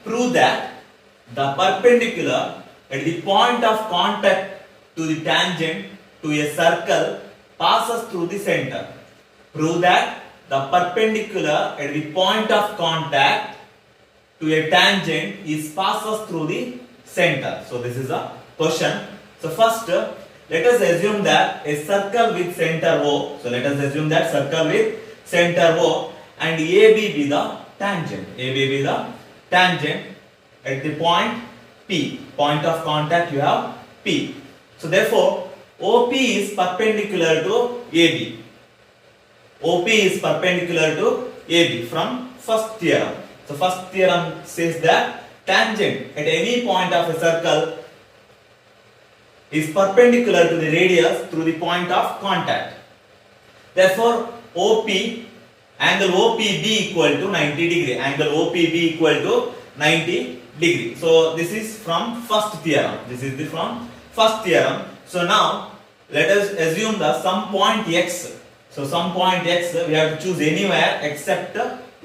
prove that the perpendicular at the point of contact to the tangent to a circle passes through the center. Prove that the perpendicular at the point of contact to a tangent is passes through the center. So this is a question. So first let us assume that a circle with center O. So let us assume that circle with center O and AB be the tangent. AB be the tangent at the point P. Point of contact you have P. So therefore OP is perpendicular to AB. OP is perpendicular to AB from first theorem. So first theorem says that tangent at any point of a circle is perpendicular to the radius through the point of contact. Therefore OP, angle OPB equal to 90 degree. Angle OPB equal to 90 degree. So this is from first theorem. This is from first theorem. So now let us assume the some point x. So some point x we have to choose anywhere except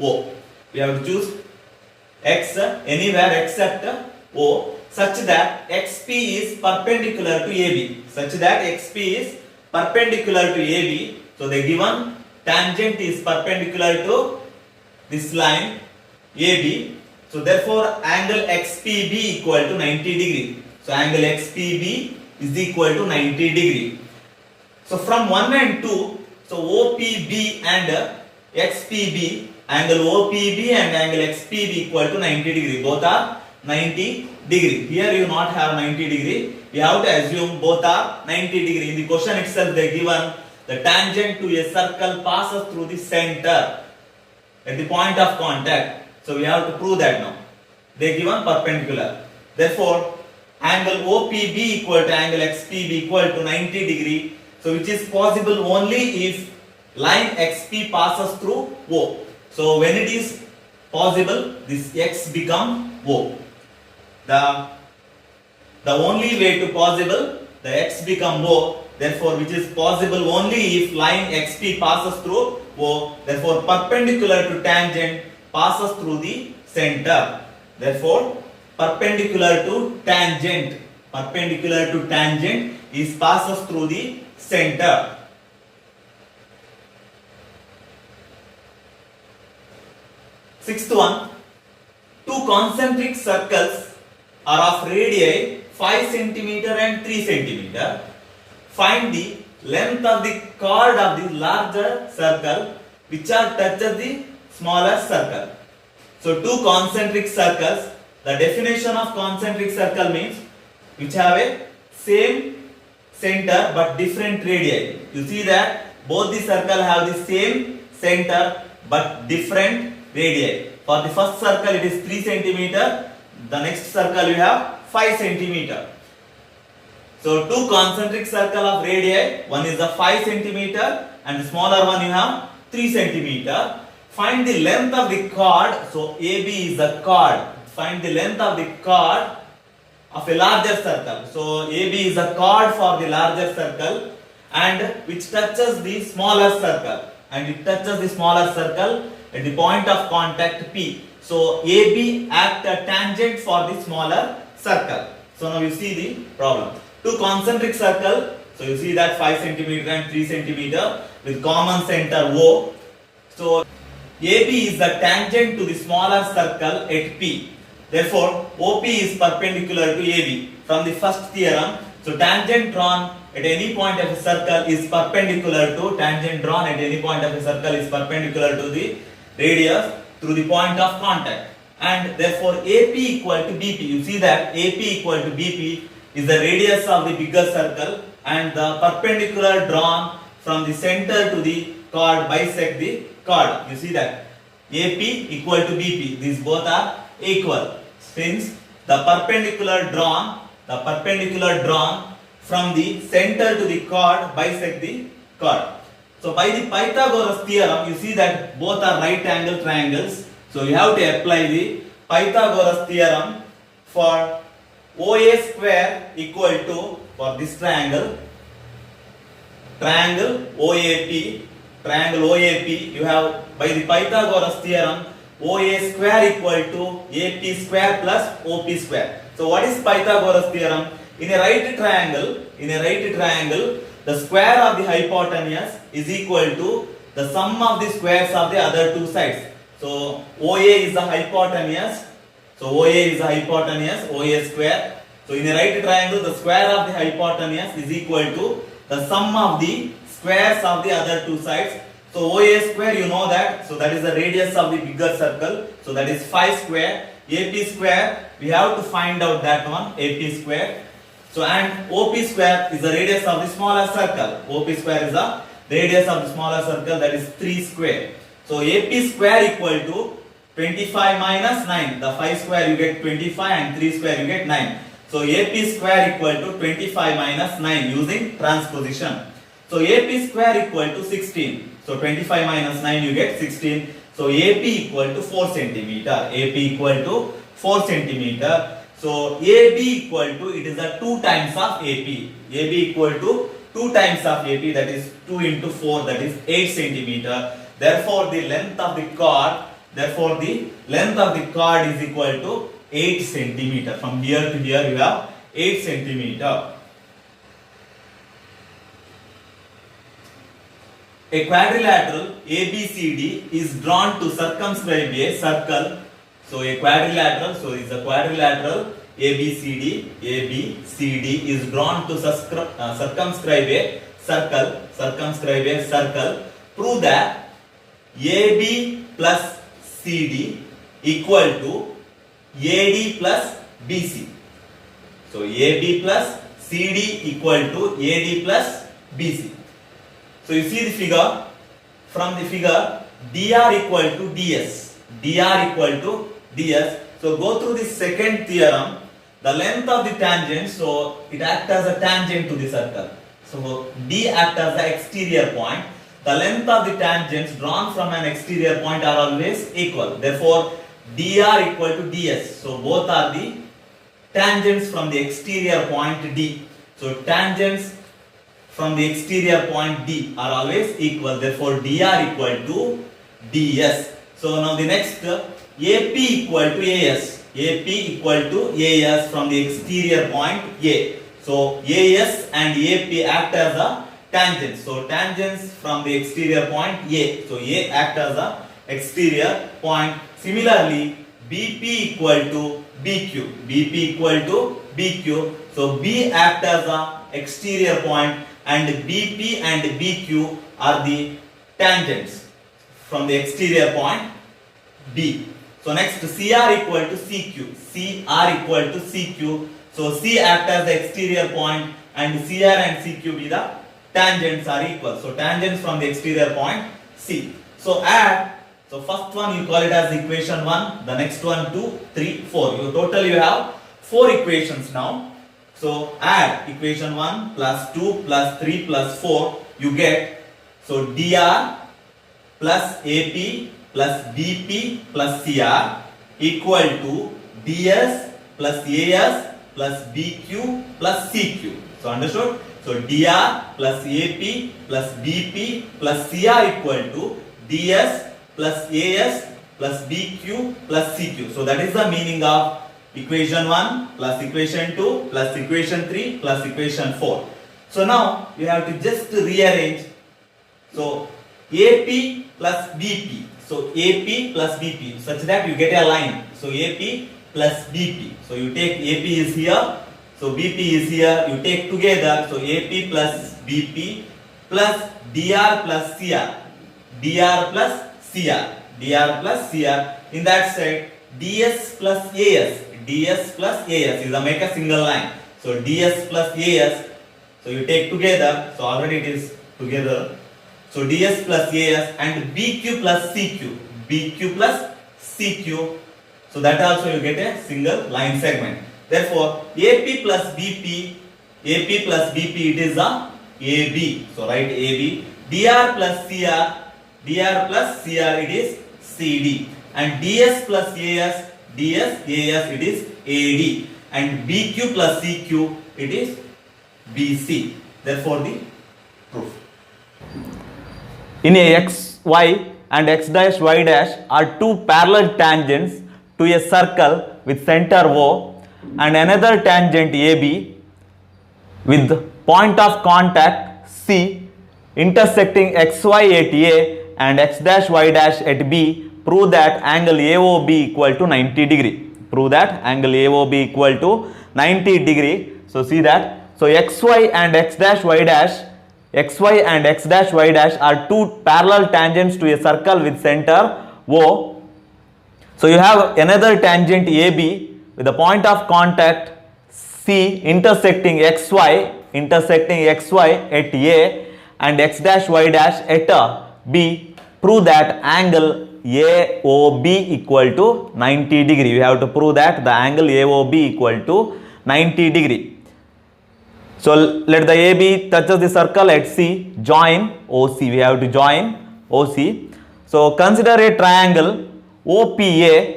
O. We have to choose x anywhere except O such that xp is perpendicular to AB. Such that xp is perpendicular to AB. So the given tangent is perpendicular to this line AB. So therefore angle XPB equal to 90 degree. So angle XPB is equal to 90 degree. So from 1 and 2, so OPB and XPB, angle OPB and angle XPB equal to 90 degree. Both are 90 degree. Here you not have 90 degree. You have to assume both are 90 degree. In the question itself they given the tangent to a circle passes through the center at the point of contact. So we have to prove that now. They given perpendicular. Therefore angle OPB equal to angle XPB equal to 90 degree. So which is possible only if line XP passes through O. So when it is possible, this X become O. The only way to possible, the X become O. Therefore which is possible only if line XP passes through O. Therefore perpendicular to tangent passes through the center. Therefore perpendicular to tangent is passes through the center. Sixth one, two concentric circles are of radii 5 cm and 3 cm. Find the length of the chord of the larger circle which are touches the smaller circle. So two concentric circles, the definition of concentric circle means which have a same center but different radii. You see that both the circle have the same center but different radii. For the first circle it is 3 cm, the next circle you have 5 cm. So two concentric circle of radii, one is the 5 cm and the smaller one you have 3 cm. Find the length of the chord. So AB is the chord. Find the length of the chord of a larger circle. So AB is the chord for the larger circle and which touches the smaller circle, and it touches the smaller circle at the point of contact P. So AB act a tangent for the smaller circle. So now you see the problem. Two concentric circle. So you see that 5 cm and 3 cm with common center O. So AB is the tangent to the smaller circle at P. Therefore OP is perpendicular to AB. From the first theorem, so tangent drawn at any point of a circle is perpendicular to the radius through the point of contact, and therefore AP equal to BP. You see that AP equal to BP is the radius of the bigger circle and the perpendicular drawn from the center to the chord bisect the chord. You see that AP equal to BP. These both are equal since the perpendicular drawn from the center to the chord bisect the chord. So by the Pythagoras theorem, you see that both are right angle triangles. So you have to apply the Pythagoras theorem for OA square equal to, for this triangle OAP, you have by the Pythagoras theorem OA square equal to AP square plus OP square. So what is Pythagoras theorem? In a right triangle, the square of the hypotenuse is equal to the sum of the squares of the other two sides. So OA is the hypotenuse. So OA square. So in a right triangle, the square of the hypotenuse is equal to the sum of the squares of the other two sides. So OA square, you know that. So that is the radius of the bigger circle. So that is 5 square. AP square, we have to find out that one, AP square. So and OP square is the radius of the smaller circle. OP square is the radius of the smaller circle, that is 3 square. So AP square equal to 25 minus 9. The 5 square you get 25 and 3 square you get 9. So AP square equal to 25 minus 9 using transposition. So AP square equal to 16. So 25 minus 9 you get 16. So AP equal to 4 centimeter. AP equal to 4 centimeter. So AB equal to, it is a 2 times of AP. AB equal to 2 times of AP, that is 2 into 4, that is 8 centimeter. Therefore the length of the chord is equal to 8 centimeter. From here to here you have 8 centimeter. A quadrilateral ABCD is drawn to circumscribe a circle. So a quadrilateral, so is a quadrilateral ABCD is drawn to circumscribe a circle. Prove that AB plus CD equal to AD plus BC. So AB plus CD equal to AD plus BC. So you see the figure. From the figure, dr equal to ds. So go through the second theorem. The length of the tangent, so it acts as a tangent to the circle. So D acts as the exterior point. The length of the tangents drawn from an exterior point are always equal. Therefore, dr equal to ds. So both are the tangents from the exterior point D. So tangents from the exterior point D are always equal. Therefore, dr equal to ds. So now the next, AP equal to AS. AP equal to AS from the exterior point A. So AS and AP act as a tangent. So tangents from the exterior point A. So A act as a exterior point. Similarly, BP equal to BQ. BP equal to BQ. So B act as a exterior point and BP and BQ are the tangents from the exterior point B. So next, CR equal to CQ. CR equal to CQ. So C act as the exterior point and CR and CQ be the tangents are equal. So tangents from the exterior point C. So add. So first one you call it as equation 1. The next one 2, 3, 4. Total you have 4 equations now. So add equation 1 plus 2 plus 3 plus 4. You get, so dr plus AP plus BP plus CR equal to DS plus AS plus BQ plus CQ. So understood? So dr plus AP plus BP plus CR equal to DS plus AS plus BQ plus CQ. So that is the meaning of equation 1 plus equation 2 plus equation 3 plus equation 4. So now you have to just rearrange. So AP plus BP. So AP plus BP such that you get a line. So AP plus BP. So you take AP is here. So BP is here. You take together. So AP plus BP plus dr plus CR. dr plus CR. dr plus CR. In that side, DS plus AS. DS plus AS is a make a single line. So DS plus AS. So you take together. So already it is together. So DS plus AS and BQ plus CQ. BQ plus CQ. So that also you get a single line segment. Therefore, AP plus BP, it is a AB. So write AB. dr plus CR, it is CD. And DS plus AS, it is AD. And BQ plus CQ, it is BC. Therefore, the proof. In a XY and x dash y dash are two parallel tangents to a circle with center O and another tangent AB with point of contact C intersecting xy at A and x dash y dash at B, prove that angle AOB equal to 90 degree. Prove that angle AOB equal to 90 degree. So see that. So xy and x dash y dash, xy and x dash y dash are two parallel tangents to a circle with center O. So you have another tangent AB with the point of contact C intersecting xy at A and x dash y dash at B. Prove that angle AOB equal to 90 degree. You have to prove that the angle AOB equal to 90 degree. So let the AB touches the circle at C, join OC. We have to join OC. So consider a triangle OPA.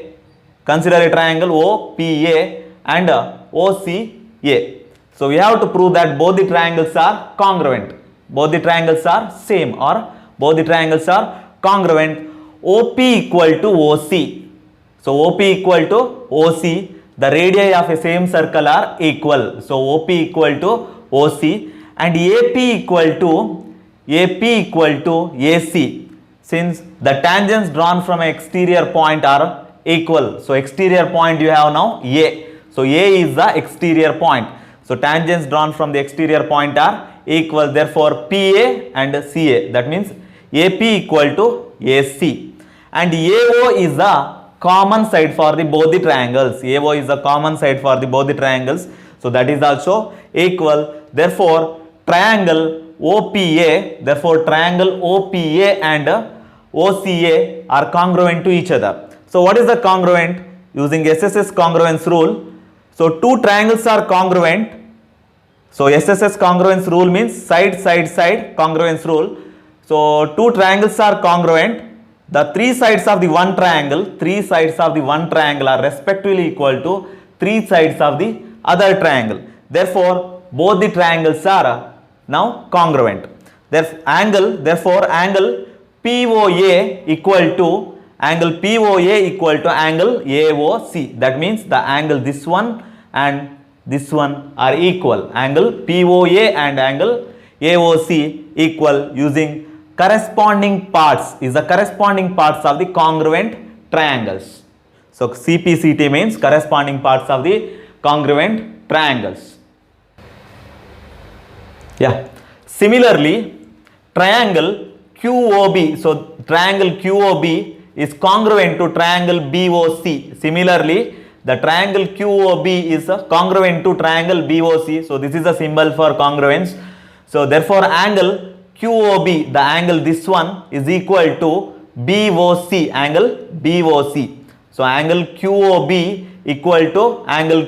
Consider a triangle OPA and OCA. So we have to prove that both the triangles are congruent. Both the triangles are same or both the triangles are congruent. OP equal to OC. So OP equal to OC. The radii of a same circle are equal. So OP equal to OC and AP equal to AC. Since the tangents drawn from an exterior point are equal. So exterior point you have now A. So A is the exterior point. So tangents drawn from the exterior point are equal. Therefore PA and CA. That means AP equal to AC. And AO is the common side for the both the triangles. AO is the common side for the both the triangles. So that is also equal. Therefore triangle OPA and OCA are congruent to each other. So what is the congruent? Using SSS congruence rule. So two triangles are congruent. So SSS congruence rule means side congruence rule. So two triangles are congruent. The three sides of the one triangle are respectively equal to three sides of the other triangle. Therefore both the triangles are now congruent. Therefore angle POA equal to angle AOC. That means the angle this one and this one are equal. Angle POA and angle AOC equal using corresponding parts of the congruent triangles. So CPCT means corresponding parts of the congruent triangles. Yeah. Similarly, triangle QOB. So triangle QOB is congruent to triangle BOC. Similarly, the triangle QOB is congruent to triangle BOC. So this is a symbol for congruence. So therefore angle QOB, the angle this one is equal to BOC, angle BOC. So angle QOB equal to angle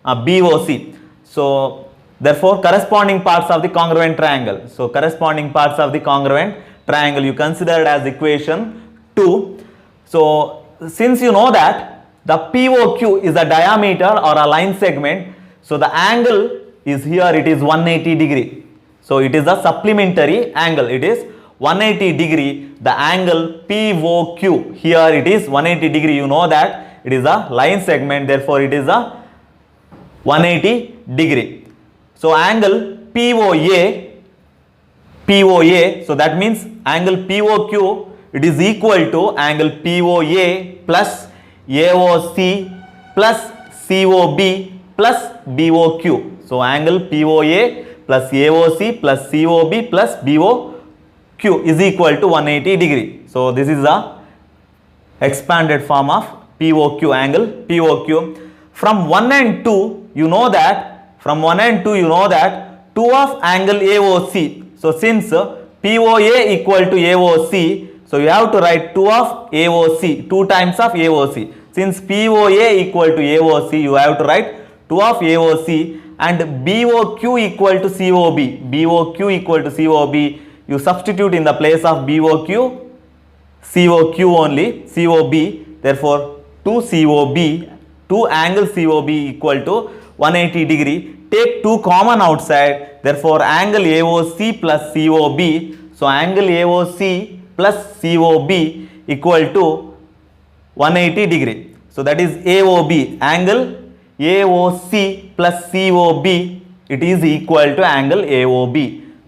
BOC. So therefore corresponding parts of the congruent triangle. So corresponding parts of the congruent triangle you considered as equation 2. So since you know that the POQ is a diameter or a line segment, so the angle is here, it is 180 degree. So it is a supplementary angle, it is 180 degree. The angle POQ here it is 180 degree. You know that it is a line segment, therefore it is a 180 degree. So angle POA, so that means angle POQ it is equal to angle POA plus AOC plus COB plus BOQ. So angle POA plus AOC plus COB plus BOQ is equal to 180 degree. So this is a expanded form of POQ, angle POQ. From 1 and 2 you know that 2 of angle AOC. So since POA equal to AOC, so you have to write 2 of AOC, 2 times of AOC. Since POA equal to AOC, you have to write 2 of AOC and BOQ equal to COB. BOQ equal to COB, you substitute in the place of BOQ, COQ only, COB. Therefore 2 COB, 2 angle COB equal to 180 degree. Take 2 common outside. Therefore angle AOC plus COB. So angle AOC plus COB equal to 180 degree. So that is AOB, angle AOC plus COB, it is equal to angle AOB.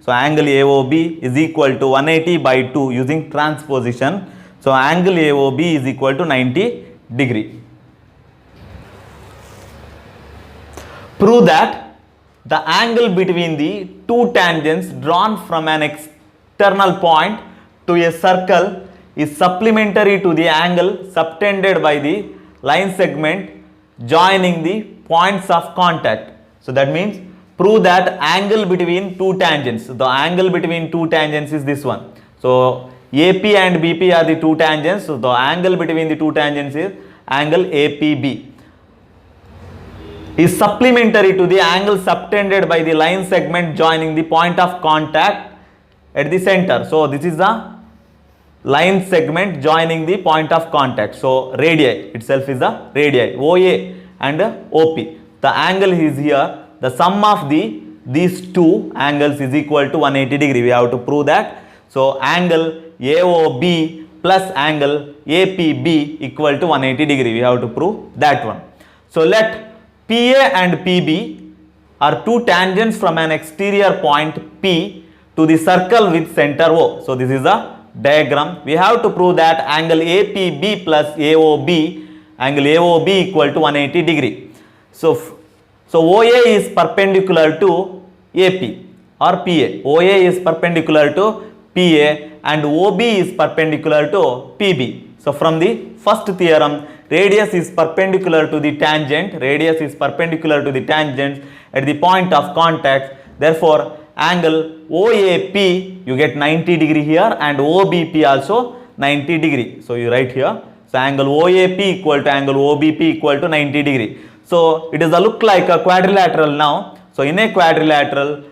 So angle AOB is equal to 180 by 2 using transposition. So angle AOB is equal to 90 degree. Prove that the angle between the two tangents drawn from an external point to a circle is supplementary to the angle subtended by the line segment joining the points of contact. So that means prove that angle between two tangents. The angle between two tangents is this one. So AP and BP are the two tangents. So the angle between the two tangents is angle APB. Is supplementary to the angle subtended by the line segment joining the point of contact at the center. So this is the line segment joining the point of contact. So radii itself is the radii OA and OP. The angle is here. The sum of these two angles is equal to 180 degree. We have to prove that. So angle AOB plus angle APB equal to 180 degree. We have to prove that one. So let PA and PB are two tangents from an exterior point P to the circle with center O. So this is a diagram. We have to prove that angle APB plus AOB, angle AOB equal to 180 degree. So OA is perpendicular to AP or PA. OA is perpendicular to PA and OB is perpendicular to PB. So from the first theorem, radius is perpendicular to the tangent. Radius is perpendicular to the tangent at the point of contact. Therefore, angle OAP you get 90 degree here and OBP also 90 degree. So you write here. So angle OAP equal to angle OBP equal to 90 degree. So it is a look like a quadrilateral now. So in a quadrilateral,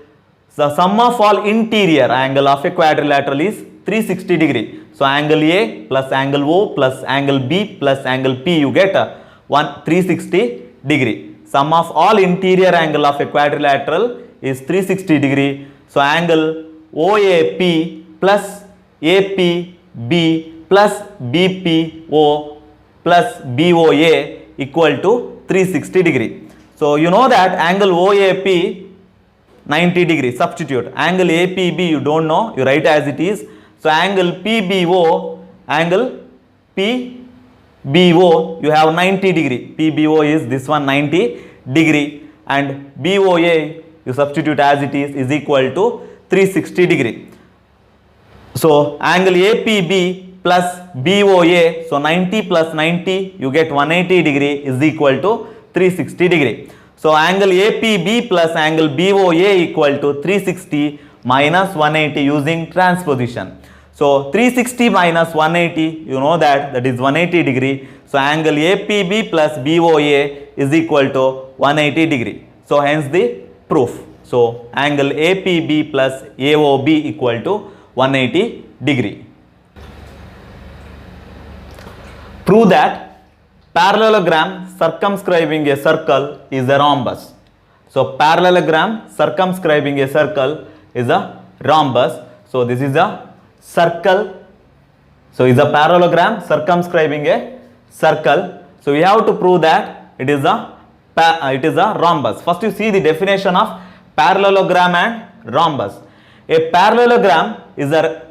the sum of all interior angle of a quadrilateral is 360 degree. So angle A plus angle O plus angle B plus angle P you get 360 degree. Sum of all interior angle of a quadrilateral is 360 degree. So angle OAP plus APB plus BPO plus BOA equal to 360 degree. So you know that angle OAP 90 degree. Substitute angle APB you don't know, you write as it is. So angle PBO, angle PBO you have 90 degree. PBO is this one 90 degree and BOA you substitute as it is equal to 360 degree. So angle APB plus BOA, so 90 plus 90 you get 180 degree is equal to 360 degree. So angle APB plus angle BOA equal to 360 minus 180 using transposition. So 360 minus 180 you know that is 180 degree. So angle APB plus BOA is equal to 180 degree. So hence the proof. So angle APB plus AOB equal to 180 degree. Prove that parallelogram circumscribing a circle is a rhombus. So parallelogram circumscribing a circle is a rhombus. So this is a circle. So is a parallelogram circumscribing a circle. So we have to prove that it is a rhombus. First you see the definition of parallelogram and rhombus. A parallelogram is a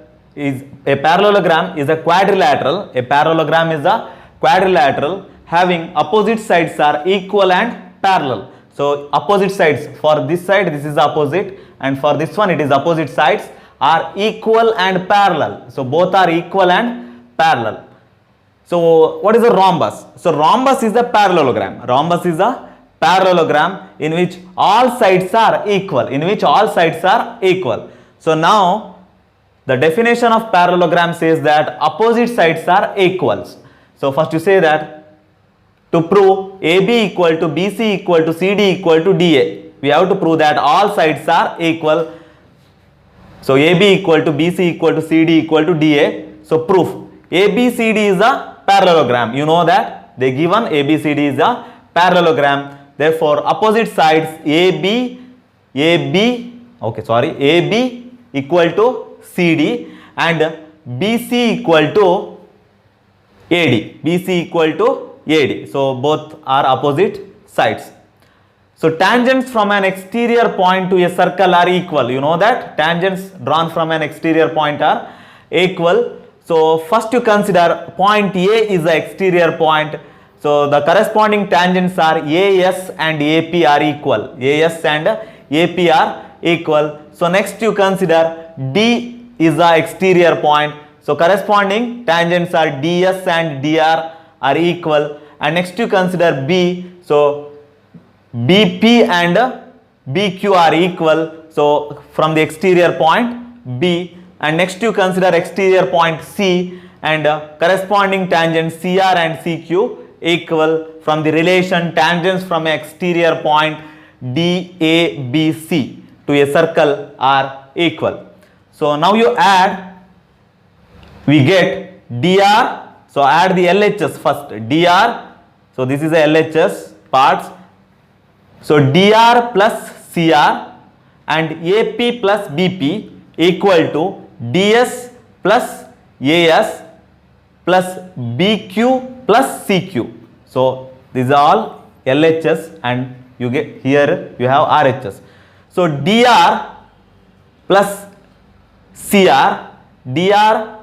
quadrilateral. A parallelogram is a quadrilateral having opposite sides are equal and parallel. So opposite sides, for this side this is opposite and for this one it is opposite sides are equal and parallel. So both are equal and parallel. So what is a rhombus? So rhombus is a parallelogram. Rhombus is a parallelogram in which all sides are equal. So now the definition of parallelogram says that opposite sides are equals. So first you say that to prove AB equal to BC equal to CD equal to DA, we have to prove that all sides are equal. So AB equal to BC equal to CD equal to DA. So proof ABCD is a parallelogram. You know that they given ABCD is a parallelogram. Therefore opposite sides AB equal to CD and BC equal to AD. BC equal to AD. So both are opposite sides. So tangents from an exterior point to a circle are equal. You know that tangents drawn from an exterior point are equal. So first you consider point A is the exterior point. So the corresponding tangents are AS and AP are equal. AS and AP are equal. So next you consider D is the exterior point. So corresponding tangents are DS and DR are equal. And next you consider B. So BP and BQ are equal. So from the exterior point B. And next you consider exterior point C and corresponding tangents CR and CQ equal from the relation tangents from exterior point DABC to a circle are equal. So now you add, we get DR. So add the LHS first. DR. So this is the LHS parts. So DR plus CR and AP plus BP equal to DS plus AS plus BQ plus CQ. So these are all LHS and you get here you have RHS. So DR plus CR, DR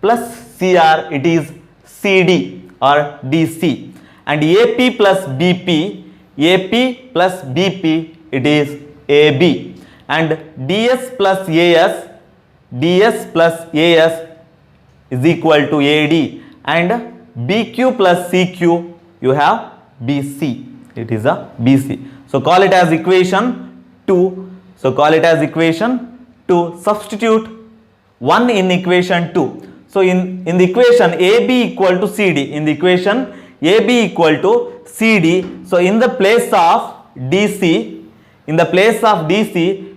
plus CR it is CD or DC, and AP plus BP, AP plus BP it is AB, and DS plus AS, DS plus AS is equal to AD, and BQ plus CQ you have BC, it is a BC. So call it as equation 2. So call it as equation 2. Substitute 1 in equation 2. So in the equation AB equal to CD, in the equation AB equal to CD, so in the place of DC,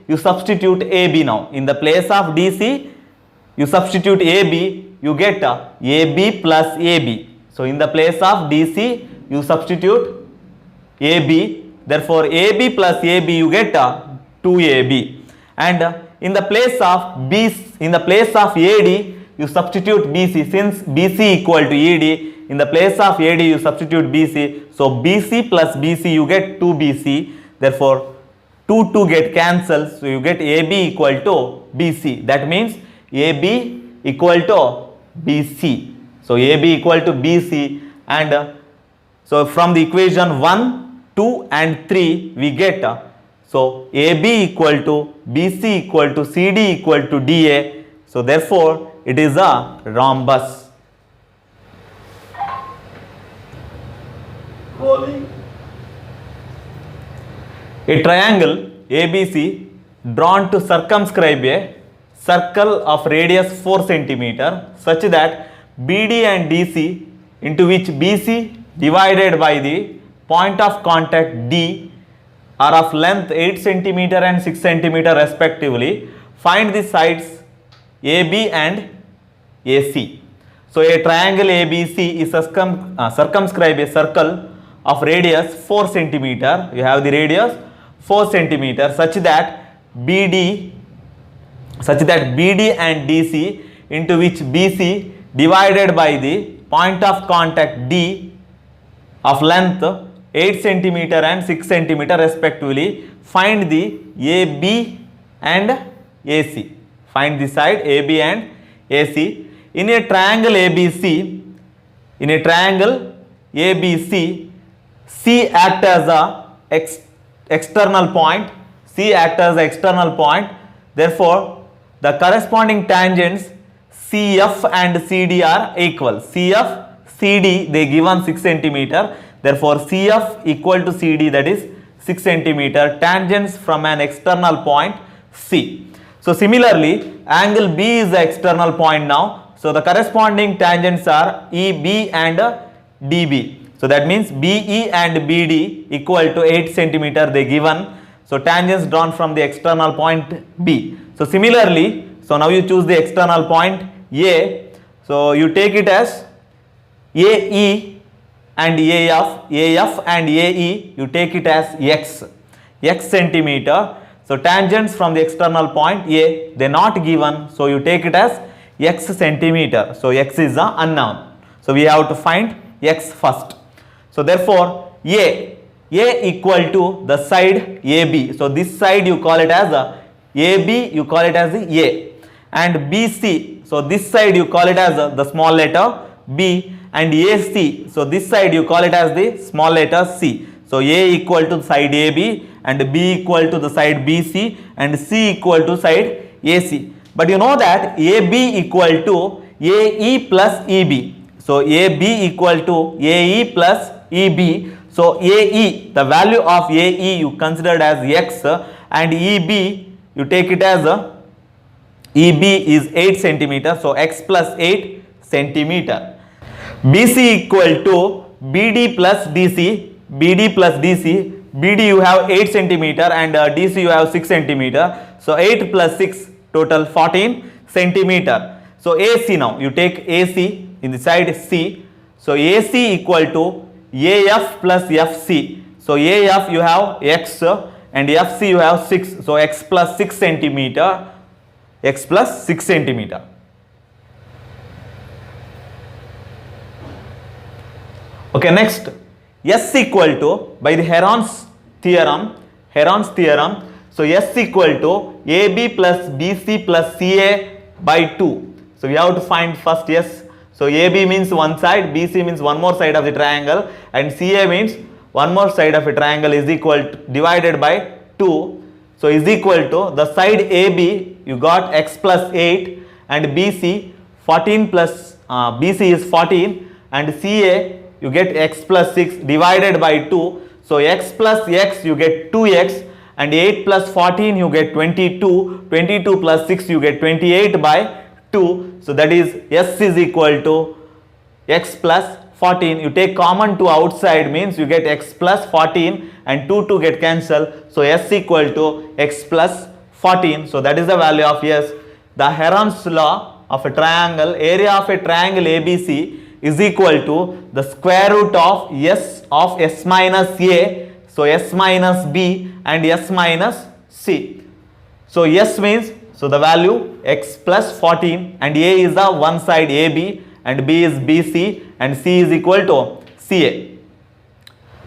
you substitute AB now. In the place of DC you substitute AB, you get AB plus AB. So in the place of DC you substitute AB, therefore AB plus AB you get 2AB, and in the place of AD you substitute BC, since BC equal to AD, in the place of AD you substitute BC, so BC plus BC you get 2BC, therefore 2 get cancelled, so you get AB equal to BC, that means AB equal to BC. So AB equal to BC, and so from the equation 1, 2 and 3 we get so AB equal to BC equal to CD equal to DA, so therefore it is a rhombus. A triangle ABC drawn to circumscribe a circle of radius 4 cm such that BD and DC, into which BC divided by the point of contact D are of length 8 cm and 6 cm respectively. Find the sides AB and AC. So a triangle ABC is circumscribe a circle of radius 4 cm. You have the radius 4 cm such that BD and DC, into which BC divided by the point of contact D of length 8 cm and 6 cm respectively. Find the AB and AC. Find the side AB and AC. In a triangle ABC, C act as a external point. C act as an external point. Therefore, the corresponding tangents CF and CD are equal. CF, CD they given 6 cm. Therefore, CF equal to CD, that is 6 cm. Tangents from an external point C. So similarly, angle B is the external point now. So the corresponding tangents are EB and DB. So that means BE and BD equal to 8 cm they given. So tangents drawn from the external point B. So similarly, so now you choose the external point A. So you take it as AE and AF and AE you take it as X centimeter. So tangents from the external point A, they not given, so you take it as x centimeter. So x is the unknown. So we have to find x first. So therefore A equal to the side AB. So this side you call it as a AB, you call it as the A, and BC. So this side you call it as the small letter B, and AC. So this side you call it as the small letter C. So A equal to side AB, and B equal to the side BC, and C equal to side AC. But you know that AB equal to AE plus EB. So AB equal to AE plus EB. So AE, the value of AE you considered as x, and EB you take it as EB is 8 centimeter. So x plus 8 centimeter. BC equal to BD plus DC. BD plus DC. BD you have 8 centimeter and DC you have 6 centimeter. So 8 plus 6 total 14 centimeter. So AC, now you take AC in the side C. So AC equal to AF plus FC. So AF you have x and FC you have 6. So x plus 6 centimeter. X plus 6 centimeter. Okay, next, S equal to, by the Heron's theorem, so S equal to AB plus BC plus CA by 2. So we have to find first S. So AB means one side, BC means one more side of the triangle, and CA means one more side of a triangle is equal to, divided by 2. So is equal to the side AB you got x plus 8, and BC 14 plus BC is 14, and CA you get x plus 6 divided by 2. So x plus x you get 2x, and 8 plus 14 you get 22. 22 plus 6 you get 28 by 2. So that is S is equal to x plus 14. You take common 2 outside, means you get x plus 14, and 2 get cancelled. So S equal to x plus 14. So that is the value of S. The Heron's law of a triangle, area of a triangle ABC is equal to the square root of S minus A. So S minus B and S minus C. So S means, so the value x plus 14, and A is the one side AB, and B is BC, and C is equal to CA.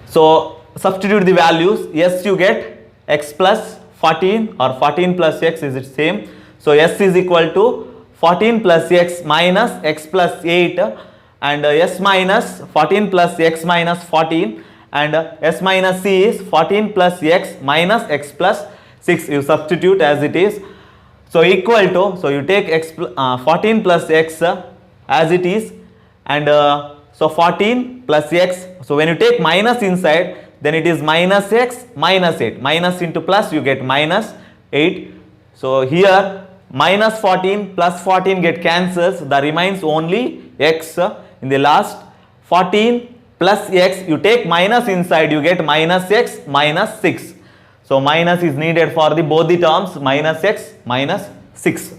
So substitute the values. S you get x plus 14, or 14 plus x is the same. So S is equal to 14 plus x minus x plus 8, and S minus 14 plus x minus 14, and S minus C is 14 plus x minus x plus 6. You substitute as it is. So equal to, so you take x 14 plus x as it is, and so 14 plus x. So when you take minus inside, then it is minus x minus 8. Minus into plus you get minus 8. So here minus 14 plus 14 get cancels. There remains only x in the last. 14 plus x, you take minus inside, you get minus x minus 6. So minus is needed for the both the terms, minus x minus 6.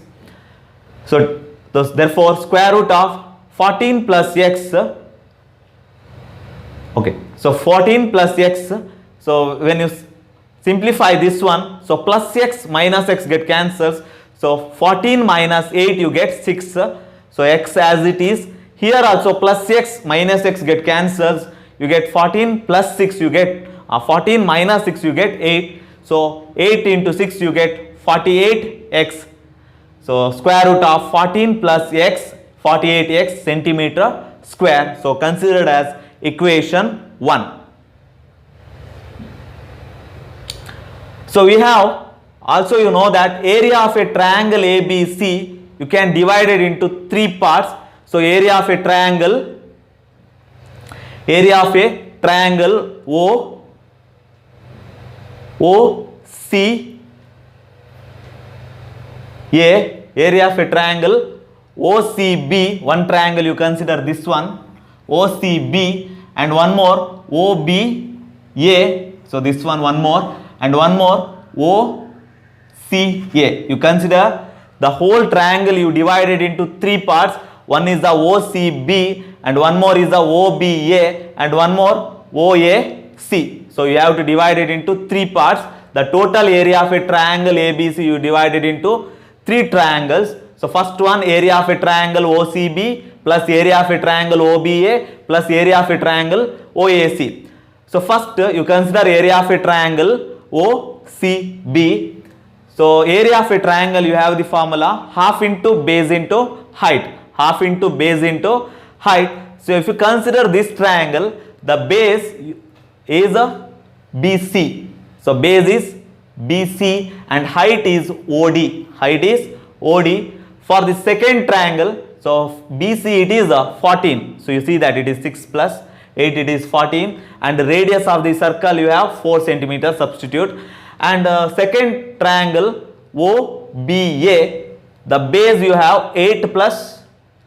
So therefore square root of 14 plus x. Okay, so 14 plus x. So when you simplify this one, so plus x minus x get cancels. So 14 minus 8 you get 6. So x as it is. Here also plus x minus x get cancels. You get 14 plus 6 you get 14 minus 6 you get 8. So 8 into 6 you get 48x. So square root of 14 plus x, 48x centimeter square. So considered as equation 1. So we have also, you know that area of a triangle ABC you can divide it into 3 parts. So area of a triangle OCA, area of a triangle OCB, one triangle you consider this one, OCB, and one more OBA, so this one more, and one more OCA. You consider the whole triangle, you divide it into 3 parts. One is the OCB, and one more is the OBA, and one more OAC. So you have to divide it into 3 parts. The total area of a triangle ABC you divide it into 3 triangles. So first one, area of a triangle OCB plus area of a triangle OBA plus area of a triangle OAC. So first you consider area of a triangle OCB. So area of a triangle, you have the formula half into base into height. Half into base into height. So if you consider this triangle, the base is a BC. So base is BC and height is OD. Height is OD. For the second triangle, so BC it is 14. So you see that it is 6 plus 8, it is 14, and the radius of the circle you have 4 centimeter, substitute. And second triangle OBA, the base you have 8 plus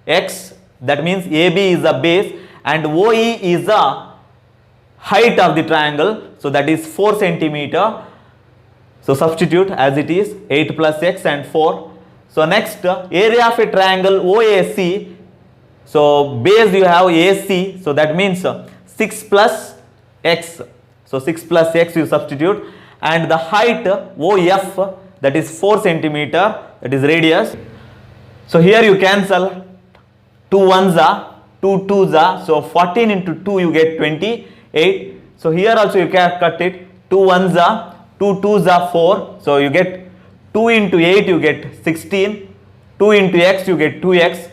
x, that means AB is the base and OE is the height of the triangle, so that is 4 centimeter. So substitute as it is 8 plus x and 4. So next, area of a triangle OAC, so base you have AC, so that means 6 plus x, so 6 plus x you substitute, and the height OF, that is 4 centimeter, that is radius. So here you cancel 2 ones are 2 twos are, so 14 into 2 you get 28. So here also you can cut it, 2 ones are 2 twos are 4, so you get 2 into 8 you get 16, 2 into x you get 2x,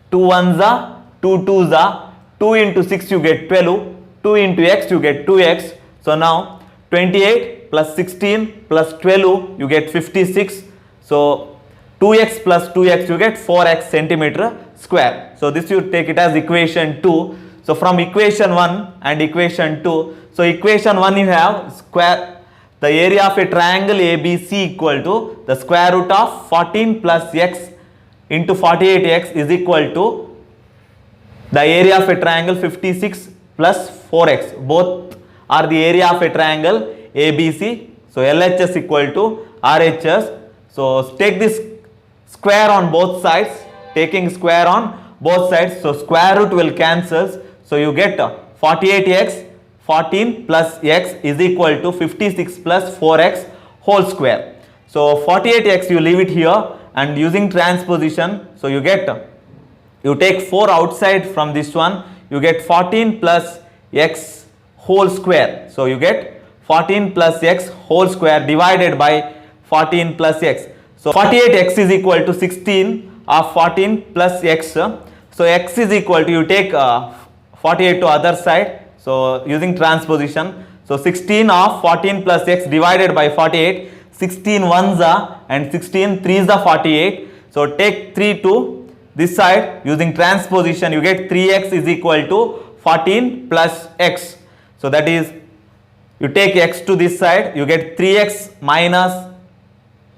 2 ones are 2 twos are, 2 into 6 you get 12, 2 into x you get 2x. So now 28 plus 16 plus 12 you get 56. So 2x plus 2x you get 4x centimeter square. So this you take it as equation 2. So from equation 1 and equation 2, so equation 1 you have square, the area of a triangle ABC equal to the square root of 14 plus x into 48x is equal to the area of a triangle 56 plus 4x. Both are the area of a triangle ABC. So LHS equal to RHS. So take this square on both sides. Taking square on both sides. So square root will cancel. So you get 48x, 14 plus x is equal to 56 plus 4x whole square. So 48x you leave it here and using transposition, so you get, you take 4 outside from this one, you get 14 plus x whole square. So you get 14 plus x whole square divided by 14 plus x. So 48x is equal to 16 of 14 plus x. So x is equal to, you take 48 to other side. So using transposition, so 16 of 14 plus x divided by 48, 16 ones are and 16 threes are 48. So take 3 to this side, using transposition you get 3x is equal to 14 plus x. So that is, you take x to this side, you get 3x minus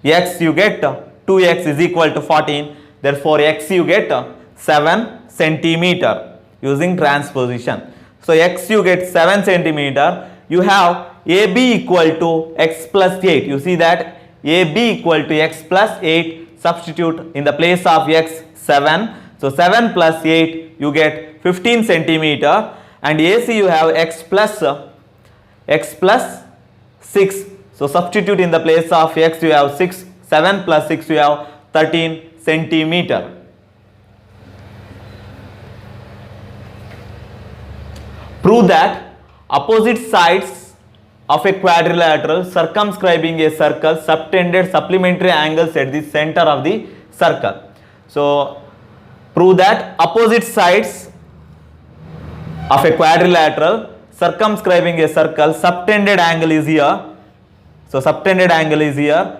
x, you get 2x is equal to 14. Therefore x you get 7 centimeter using transposition. So x you get 7 centimeter. You have AB equal to x plus 8. You see that AB equal to x plus 8. Substitute in the place of x 7. So 7 plus 8 you get 15 centimeter. And AC you have x plus 6. So substitute in the place of x you have 6. 7 plus 6 you have 13 centimeter. Prove that opposite sides of a quadrilateral circumscribing a circle subtended supplementary angles at the center of the circle. So prove that opposite sides of a quadrilateral circumscribing a circle, subtended angle is here. So subtended angle is here,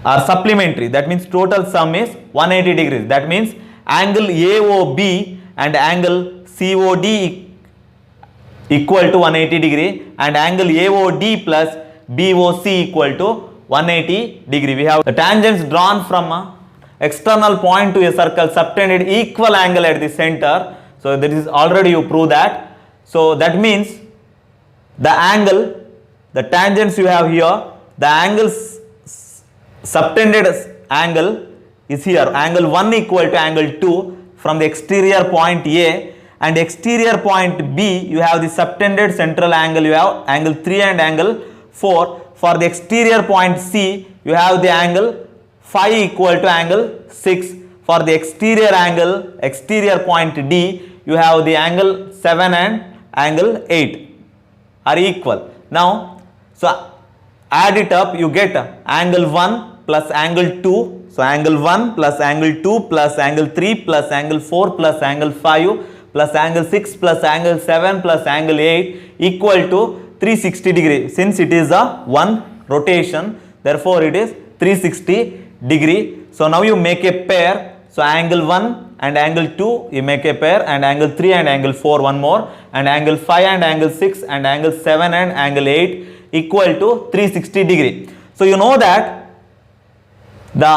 are supplementary. That means total sum is 180 degrees. That means angle AOB and angle COD equal to 180 degree and angle AOD plus BOC equal to 180 degree. We have the tangents drawn from external point to a circle subtended equal angle at the center. So that is already you prove that. So that means the angle, the tangents you have here, the angles subtended angle is here, angle 1 equal to angle 2 from the exterior point A, and exterior point B you have the subtended central angle, you have angle 3 and angle 4. For the exterior point C you have the angle phi equal to angle 6. For the exterior angle, exterior point D, you have the angle 7 and angle 8 are equal. Now, so add it up, you get angle 1 plus angle 2. So angle 1 plus angle 2 plus angle 3 plus angle 4 plus angle 5 plus angle 6 plus angle 7 plus angle 8 equal to 360 degree. Since it is a one rotation, therefore it is 360 degree. So now you make a pair. So angle 1 and angle 2 you make a pair, and angle 3 and angle 4 one more, and angle 5 and angle 6 and angle 7 and angle 8 equal to 360 degree. So you know that the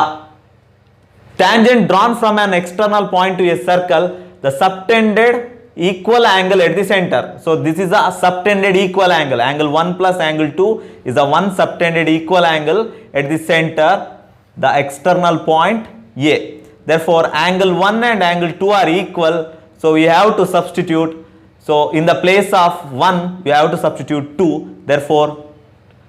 tangent drawn from an external point to a circle, the subtended equal angle at the center. So this is a subtended equal angle. Angle 1 plus angle 2 is a one subtended equal angle at the center, the external point A. Therefore, angle 1 and angle 2 are equal. So we have to substitute. So in the place of 1, you have to substitute 2. Therefore,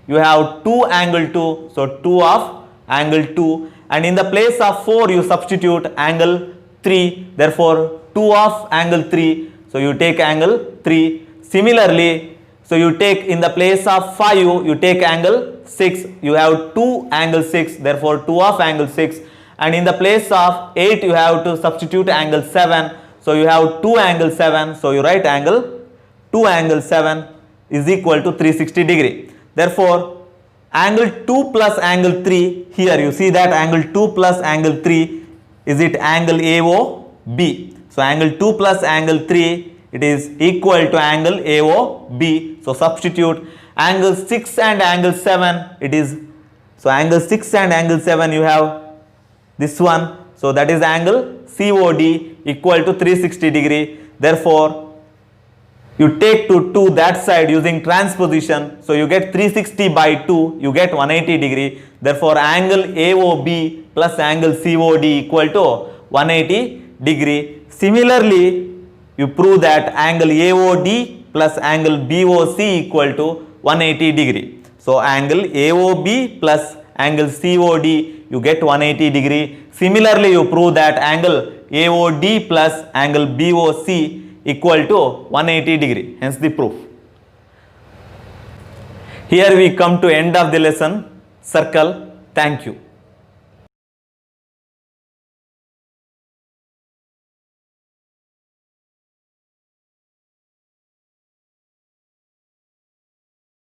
you have 2 angle 2. So 2 of angle 2. And in the place of 4, you substitute angle 3. Therefore, 2 of angle 3. So you take angle 3. Similarly, so you take in the place of 5, you take angle 6. You have 2 angle 6. Therefore, 2 of angle 6. And in the place of 8, you have to substitute angle 7. So you have 2 angle 7. So you write angle 2 angle 7 is equal to 360 degree. Therefore, angle 2 plus angle 3, here you see that angle 2 plus angle 3, is it angle AOB. So angle 2 plus angle 3, it is equal to angle AOB. So substitute angle 6 and angle 7, it is, so angle 6 and angle 7 you have this one. So that is angle COD equal to 360 degree. Therefore, you take to 2 that side using transposition. So you get 360 by 2, you get 180 degree. Therefore, angle AOB plus angle COD equal to 180 degree. Similarly, you prove that angle AOD plus angle BOC equal to 180 degree. So angle AOB plus angle COD, you get 180 degree. Similarly, you prove that angle AOD plus angle BOC equal to 180 degree. Hence the proof. Here we come to end of the lesson. Circle. Thank you.